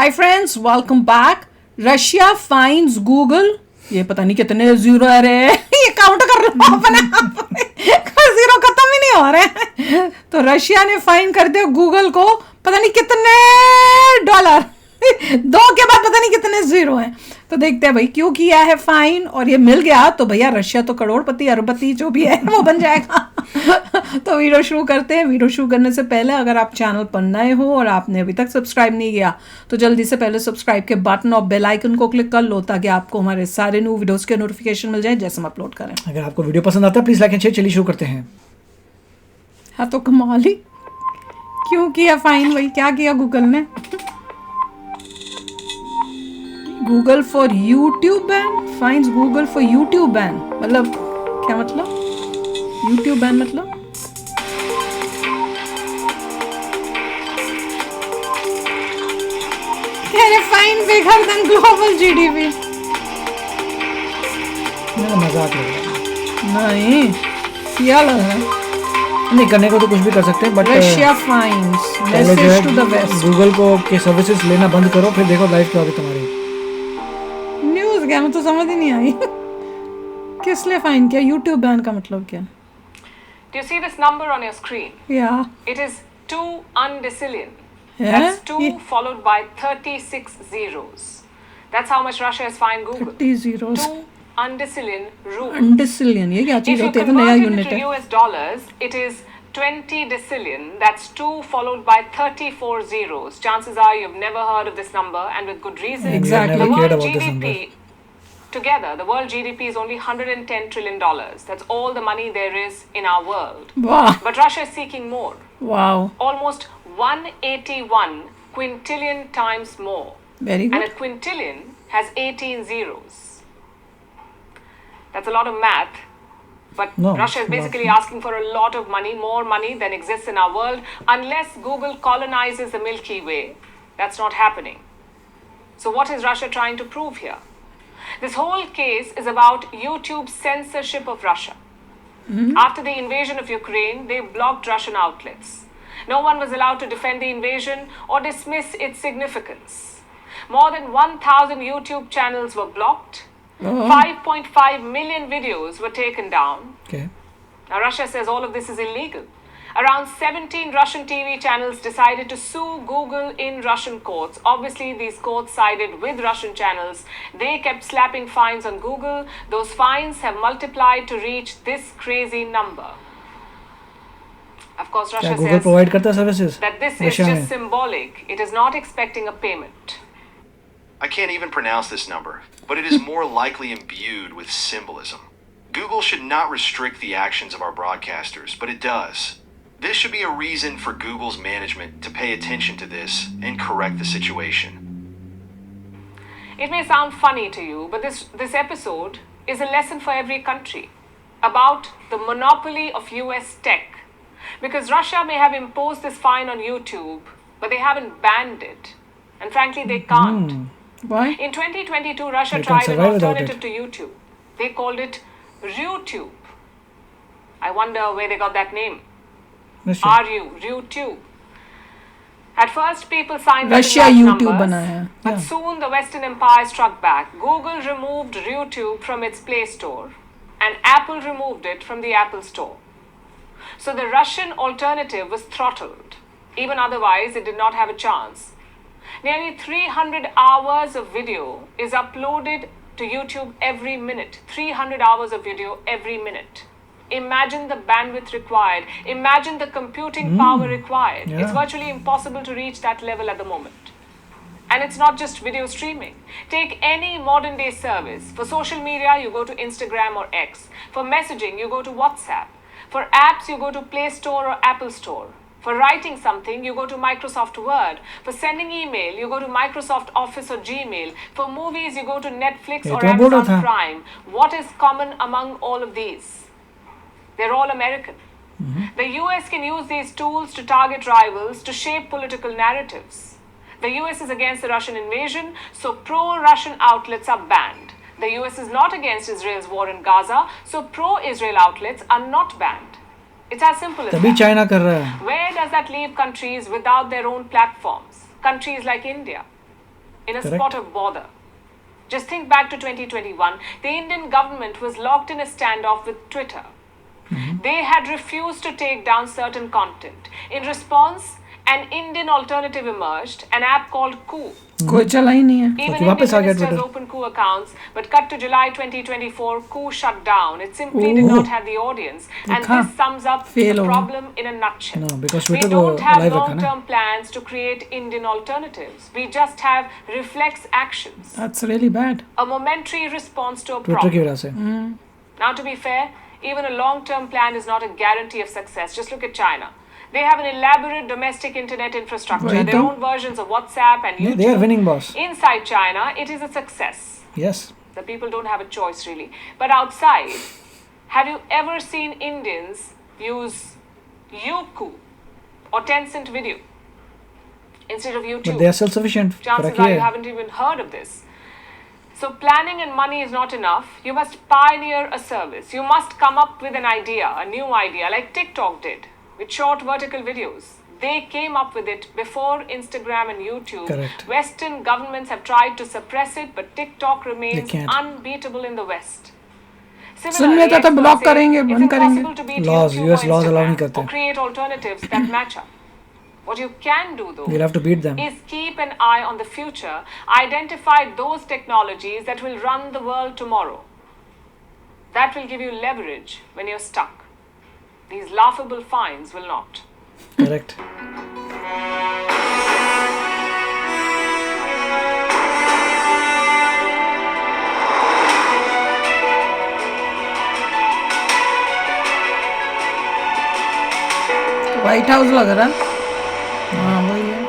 हाय friends, welcome back. Russia fines Google, ये पता नहीं कितने जीरो है रे, ये काउंट कर रहा अपने आप में, जीरो खत्म ही नहीं हो रहे हैं। तो रशिया ने फाइन कर दिया गूगल को पता नहीं कितने डॉलर, दो के बाद पता नहीं कितने जीरो हैं। तो देखते हैं भाई क्यों किया है फाइन, और ये मिल गया तो भैया रशिया तो करोड़पति अरबपति जो भी है वो बन जाएगा। तो वीडियो शुरू करते हैं। वीडियो शुरू करने से पहले अगर आप चैनल पर नए हो और आपने अभी तक सब्सक्राइब नहीं किया तो जल्दी से पहले सब्सक्राइब के बटन और बेल आइकन को क्लिक कर लो ताकि आपको हमारे सारे न्यू वीडियोस के नोटिफिकेशन मिल जाए जैसे हम अपलोड करें। अगर आपको वीडियो पसंद आता है प्लीज लाइक एंड शेयर। चलिए शुरू करते हैं। हाँ तो कमाल ही, क्यों किया फाइन भाई, क्या किया गूगल ने? Google for YouTube ban, fines Google for YouTube ban, मतलब क्या मतलब? यूट्यूब बैन मतलब अरे fine bigger than global GDP. मजाक लग रहा है। नहीं क्या लग रहा है? नहीं करने को तो कुछ भी कर सकते हैं but Russia fines message to the West. Google को के सर्विसेज लेना बंद करो, फिर देखो लाइफ क्या होगी तुम्हारी। न्यूज़ क्या, मैं तो समझ ही नहीं आई। किस लिए फाइन किया? यूट्यूब बैन का मतलब क्या? Do you see this number on your screen? Yeah. It is 2 undecillion. Yeah? That's 2 Yeah. followed by 36 zeros. That's how much Russia has fined Google. 30 zeros. 2 undecillion rule. Undecillion, ये क्या चीज If you होती है? तो नया convert it unit into है। US dollars, it is 20 decillion. That's 2 followed by 34 zeros. Chances are you've never heard of this number, and with good reason. Exactly. The Never cared world about this GDP number. together, the world GDP is only $110 trillion. That's all the money there is in our world. वाह But Russia is seeking more. Wow, Almost 181 quintillion times more. Very And a good. quintillion has 18 zeros. That's a lot of math. But No, Russia is it's not. basically asking for a lot of money, more money than exists in our world. Unless Google colonizes the Milky Way, that's not happening. So what is Russia trying to prove here? This whole case is about YouTube's censorship of Russia. After the invasion of Ukraine, they blocked Russian outlets. No one was allowed to defend the invasion or dismiss its significance. More than 1,000 YouTube channels were blocked. 5.5 million videos were taken down. Okay. Now, Russia says all of this is illegal. Around 17 Russian TV channels decided to sue Google in Russian courts. Obviously, these courts sided with Russian channels. They kept slapping fines on Google. Those fines have multiplied to reach this crazy number. Of course, क्या Russia Google says provide करता है services that this is Russia में? just symbolic. It is not expecting a payment. I can't even pronounce this number, but it is more likely imbued with symbolism. Google should not restrict the actions of our broadcasters, but it does. This should be a reason for Google's management to pay attention to this and correct the situation. It may sound funny to you, but this episode is a lesson for every country about the monopoly of US tech. Because Russia may have imposed this fine on YouTube, but they haven't banned it. And frankly, they can't. Why? In 2022, Russia They can't tried an survive without alternative it. to YouTube. They called it RuTube. I wonder where they got that name. Russia RuTube. At first, people signed up in Russia large YouTube numbers, बना है। but Yeah. soon the Western Empire struck back. Google removed RuTube from its Play Store, and Apple removed it from the Apple Store. So the Russian alternative was throttled. Even otherwise, it did not have a chance. Nearly 300 hours of video is uploaded to YouTube every minute. 300 hours of video every minute. Imagine the bandwidth required. Imagine the computing power required. Yeah. It's virtually impossible to reach that level at the moment. And it's not just video streaming. Take any modern day service. For social media, you go to Instagram or X. For messaging, you go to WhatsApp. For apps, you go to Play Store or Apple Store. For writing something, you go to Microsoft Word. For sending email, you go to Microsoft Office or Gmail. For movies, you go to Netflix ये or तो मैं बोल रहा Amazon था। Prime. What is common among all of these? They're all American. The US can use these tools to target rivals to shape political narratives. The US is against the Russian invasion, so pro-Russian outlets are banned. The US is not against Israel's war in Gaza, so pro-Israel outlets are not banned. It's as simple as तभी that. China कर रहा है। Where does that leave countries without their own platforms? Countries like India. in a Correct. spot of bother. Just think back to 2021. The Indian government was locked in a standoff with Twitter. They had refused to take down certain content. In response, an Indian alternative emerged, an app called Koo. कोई चला ही नहीं है. Even Okay, वापस आ Indian गया ministers Twitter. opened Koo accounts, but cut to July 2024, Koo shut down. It simply did Oh. not have the audience, and देखा? this sums up Fail the हो गया. problem in a nutshell. No, because We Twitter को don't have alive रखा ना. long-term plans to create Indian alternatives. We just have reflex actions, That's really bad. a momentary response to a Twitter की problem. वजह से. Now, to be fair, even a long-term plan is not a guarantee of success. Just look at China. They have an elaborate domestic internet infrastructure, Right, their though. own versions of WhatsApp and No, YouTube. they are winning, boss. Inside China, it is a success. Yes. The people don't have a choice, really. But outside, have you ever seen Indians use Youku or Tencent Video instead of YouTube? But they are self-sufficient. Chances फर्क are ये you है. haven't even heard of this. So planning and money is not enough. You must pioneer a service. You must come up with an idea, a new idea, like TikTok did with short vertical videos. They came up with it before Instagram and YouTube. Correct. Western governments have tried to suppress it, but TikTok remains can't. unbeatable in the West. सुन लेता था, experts block say करेंगे, it's बंद करेंगे. impossible to beat Laws, YouTube US or laws allow नहीं Instagram करते. or create alternatives that match up. What you can do, though, We'll have to beat them. is keep an eye on the future, identify those technologies that will run the world tomorrow. That will give you leverage when you're stuck. These laughable fines will not. Correct. White house लग रहा है. हाँ वही है.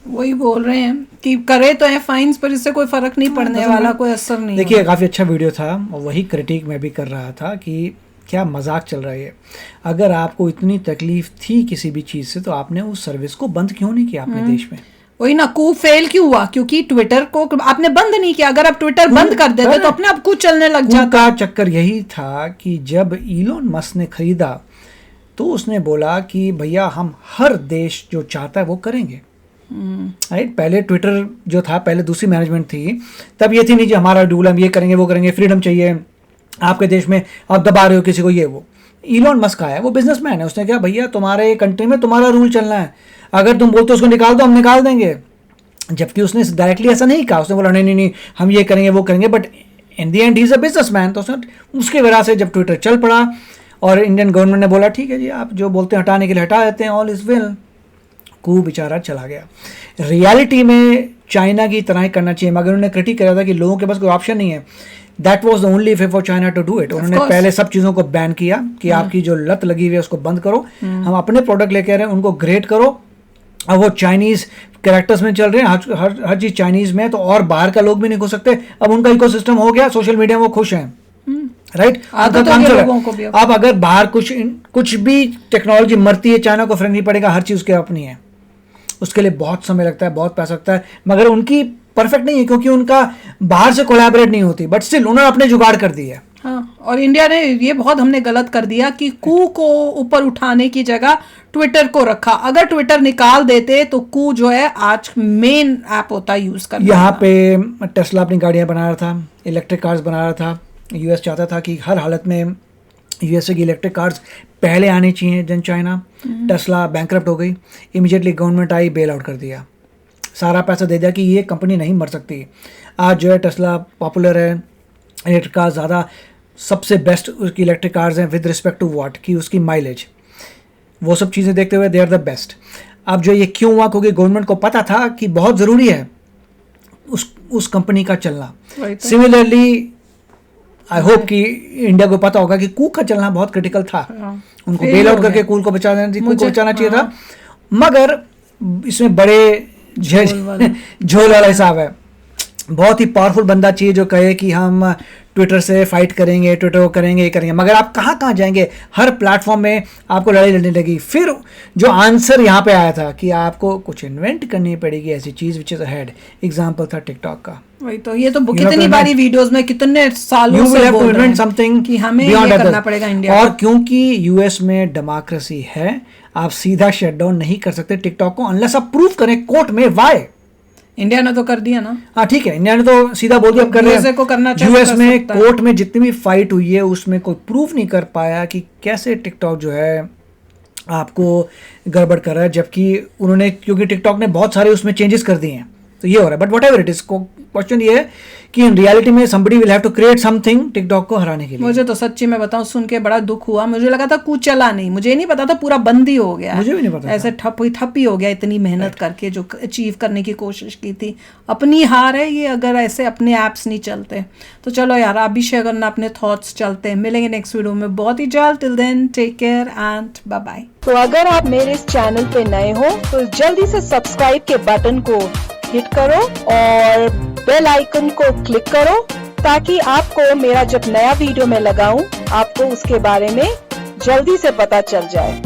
वही बोल रहे हैं कि करे तो है फाइन्स, पर इससे कोई फर्क नहीं पड़ने वाला, कोई असर नहीं देखिए होगा. काफ़ी अच्छा वीडियो था और वही क्रिटिक मैं भी कर रहा था कि क्या मजाक चल रहा है. अगर आपको इतनी तकलीफ थी किसी भी चीज़ से तो आपने उस सर्विस को बंद क्यों नहीं किया अपने देश में. वही ना, कू फेल क्यों हुआ? क्योंकि ट्विटर को आपने बंद नहीं किया. अगर आप ट्विटर बंद कर देते तो अपने आप कू चलने लग जाता. का चक्कर यही था कि जब इलोन मस्क ने खरीदा तो उसने बोला कि भैया हम हर देश जो चाहता है वो करेंगे. राइट. पहले ट्विटर जो था, पहले दूसरी मैनेजमेंट थी, तब ये थी नहीं कि हमारा रूल हम ये करेंगे वो करेंगे, फ्रीडम चाहिए आपके देश में, आप दबा रहे हो किसी को, ये वो. इलोन मस्क आया, वो बिजनेसमैन है, उसने कहा भैया तुम्हारे कंट्री में तुम्हारा रूल चलना है, अगर तुम बोलते हो उसको निकाल दो हम निकाल देंगे. जबकि उसने डायरेक्टली ऐसा नहीं कहा, उसने बोला नहीं नहीं नहीं हम ये करेंगे वो करेंगे, but in the and he is a businessman. तो उसने उसकी वजह से जब ट्विटर चल पड़ा और इंडियन गवर्नमेंट ने बोला ठीक है जी आप जो बोलते हैं हटाने के लिए हटा देते हैं, ऑल इज वेल. कू बेचारा चला गया. रियलिटी में चाइना की तरह ही करना चाहिए, मगर उन्होंने क्रिटिक करा था कि लोगों के पास कोई ऑप्शन नहीं है. That was the only way for China to do it. उन्होंने course. पहले सब चीज़ों को बैन किया कि आपकी जो लत लगी हुई है उसको बंद करो, हम अपने प्रोडक्ट लेके आ रहे हैं उनको ग्रेड करो. अब वो चाइनीज़ कैरेक्टर्स में चल रहे हैं, हर चीज़ चाइनीज़ में है, तो और बाहर का लोग भी नहीं घुस सकते. अब उनका इकोसिस्टम हो गया, सोशल मीडिया में वो खुश हैं. राइट. आदत हो गई लोगों को भी अब. अब अगर बाहर कुछ भी टेक्नोलॉजी मरती है, चाइना को फर्क नहीं पड़ेगा, हर चीज़ उसके अपनी है. उसके लिए बहुत समय लगता है, बहुत पैसा लगता है, मगर उनकी परफेक्ट नहीं है क्योंकि उनका बाहर से कोलैबोरेट नहीं होती, बट स्टिल उन्होंने अपने जुगाड़ कर दी है. हाँ, और इंडिया ने ये बहुत हमने गलत कर दिया कि कू को ऊपर उठाने की जगह ट्विटर को रखा. अगर ट्विटर निकाल देते तो कू जो है आज मेन ऐप होता यूज करना. यहाँ पे टेस्ला अपनी गाड़ियाँ बना रहा था, इलेक्ट्रिक कार्स बना रहा था. यूएस चाहता था कि हर हालत में यूएसए की इलेक्ट्रिक कार्स पहले आनी चाहिए देन चाइना. टेस्ला बैंकरप्ट हो गई, इमीडिएटली गवर्नमेंट आई, बेल आउट कर दिया, सारा पैसा दे दिया कि ये कंपनी नहीं मर सकती. आज जो है टेस्ला पॉपुलर है, इलेक्ट्रिक कार ज़्यादा सबसे बेस्ट उसकी इलेक्ट्रिक कार्स हैं विद रिस्पेक्ट टू वॉट की उसकी माइलेज, वो सब चीज़ें देखते हुए दे आर द बेस्ट. अब जो ये क्यों हुआ, क्योंकि गवर्नमेंट को पता था कि बहुत ज़रूरी है उस कंपनी का चलना. सिमिलरली आई होप कि इंडिया को पता होगा कि कू का चलना बहुत क्रिटिकल था. उनको बेल आउट करके कूल को बचाना चाहिए था, मगर इसमें बड़े झोल वाला हिसाब है. बहुत ही पावरफुल बंदा चाहिए जो कहे कि हम ट्विटर से फाइट करेंगे, ट्विटर को करेंगे, ये करेंगे, मगर आप कहाँ जाएंगे. हर प्लेटफॉर्म में आपको लड़ाई लड़ने लगी. फिर जो आंसर यहाँ पे आया था कि आपको कुछ इन्वेंट करनी पड़ेगी ऐसी चीज़ विच इज़ अहेड. एग्जाम्पल था टिकटॉक का. वही तो, ये तो कितनी बारी वीडियोस में कितने सालों से बोल रहे हैं कि हमें ये करना पड़ेगा इंडिया. और क्योंकि यूएस में डेमोक्रेसी है, आप सीधा शट डाउन नहीं कर सकते टिकटॉक को अनलेस आप प्रूव करें कोर्ट में. वाई इंडिया ने तो कर दिया ना। हाँ ठीक है, इंडिया ने तो सीधा बोल दिया अब कर रहे USA को करना हैं। चाहे यूएस कर में सकता है। कोर्ट में जितनी भी फाइट हुई है उसमें कोई प्रूफ नहीं कर पाया कि कैसे टिकटॉक जो है आपको गड़बड़ कर रहा है, जबकि उन्होंने, क्योंकि टिकटॉक ने बहुत सारे उसमें चेंजेस कर दिए हैं, तो ये हो रहा है। But what ever it is, question ये है कि इन रियलिटी में somebody will have to create something TikTok को हराने के लिए। मुझे तो सच्ची में बताऊं, सुन के बड़ा दुख हुआ। मुझे लगा था कुछ चला नहीं, मुझे नहीं पता था पूरा बंद ही हो गया। मुझे भी नहीं पता ऐसे ठप ही हो गया, इतनी मेहनत करके जो अचीव करने की कोशिश की थी। अपनी हार है ये, अगर ऐसे अपने ऐप्स नहीं चलते तो। चलो यार, आप भी शेयर करना अपने थॉट्स। चलते हैं, मिलेंगे नेक्स्ट वीडियो में बहुत ही जल्द। Till then take care and bye bye. तो अगर आप मेरे इस चैनल पे नए हो तो जल्दी से सब्सक्राइब के बटन को हिट करो और बेल आइकन को क्लिक करो, ताकि आपको मेरा जब नया वीडियो मैं लगाऊं आपको उसके बारे में जल्दी से पता चल जाए।